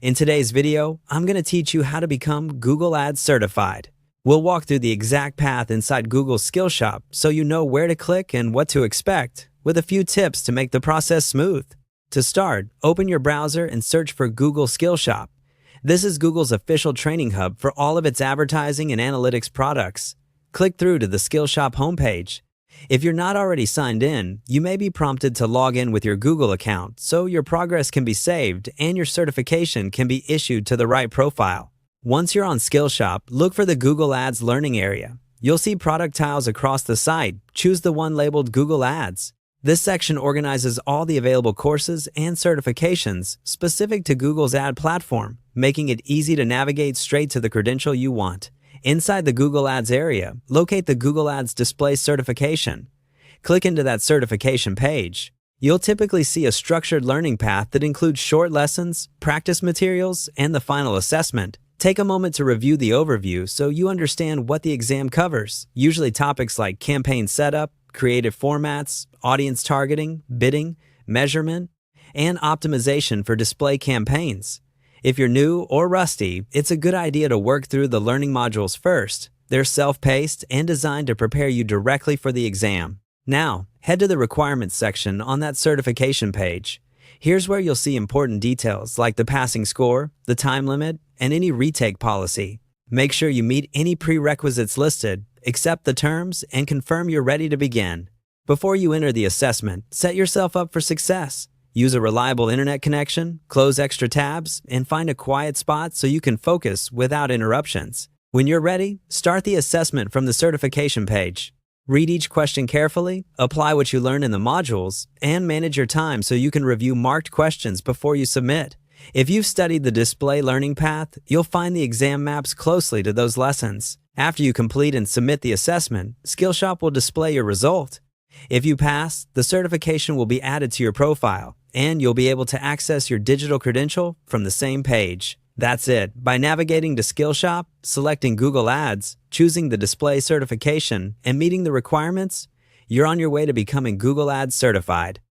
In today's video, I'm going to teach you how to become Google Ads certified. We'll walk through the exact path inside Google Skillshop so you know where to click and what to expect, with a few tips to make the process smooth. To start, open your browser and search for Google Skillshop. This is Google's official training hub for all of its advertising and analytics products. Click through to the Skillshop homepage. If you're not already signed in, you may be prompted to log in with your Google account so your progress can be saved and your certification can be issued to the right profile. Once you're on Skillshop, look for the Google Ads learning area. You'll see product tiles across the site. Choose the one labeled Google Ads. This section organizes all the available courses and certifications specific to Google's ad platform, making it easy to navigate straight to the credential you want. Inside the Google Ads area, locate the Google Ads Display certification. Click into that certification page. You'll typically see a structured learning path that includes short lessons, practice materials, and the final assessment. Take a moment to review the overview so you understand what the exam covers, usually topics like campaign setup, creative formats, audience targeting, bidding, measurement, and optimization for display campaigns. If you're new or rusty, it's a good idea to work through the learning modules first. They're self-paced and designed to prepare you directly for the exam. Now, head to the requirements section on that certification page. Here's where you'll see important details like the passing score, the time limit, and any retake policy. Make sure you meet any prerequisites listed, accept the terms, and confirm you're ready to begin. Before you enter the assessment, set yourself up for success. Use a reliable internet connection, close extra tabs, and find a quiet spot so you can focus without interruptions. When you're ready, start the assessment from the certification page. Read each question carefully, apply what you learned in the modules, and manage your time so you can review marked questions before you submit. If you've studied the display learning path, you'll find the exam maps closely to those lessons. After you complete and submit the assessment, Skillshop will display your result. If you pass, the certification will be added to your profile, and you'll be able to access your digital credential from the same page. That's it. By navigating to Skillshop, selecting Google Ads, choosing the display certification, and meeting the requirements, you're on your way to becoming Google Ads certified.